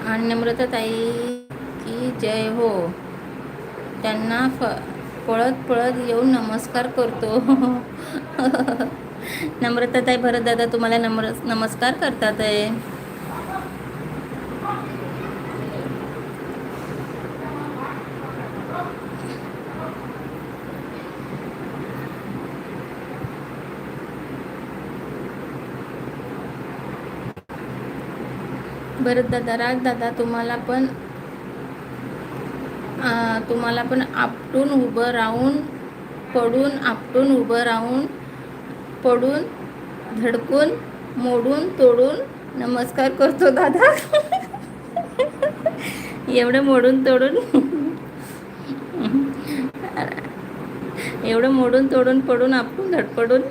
आणि नम्रता ताई की जय हो. त्यांना पळत पळत येऊन नमस्कार करतो. नम्रता ताई भरत दादा तुम्हाला नमस्कार करतात आहे. भरत दादा राज दादा तुम्हाला पण आपटून उभं राहून पडून आपटून उभं राहून पडून धडकून मोडून तोडून नमस्कार करतो दादा. एवढं मोडून तोडून एवढं मोडून तोडून पडून आपटून धडपडून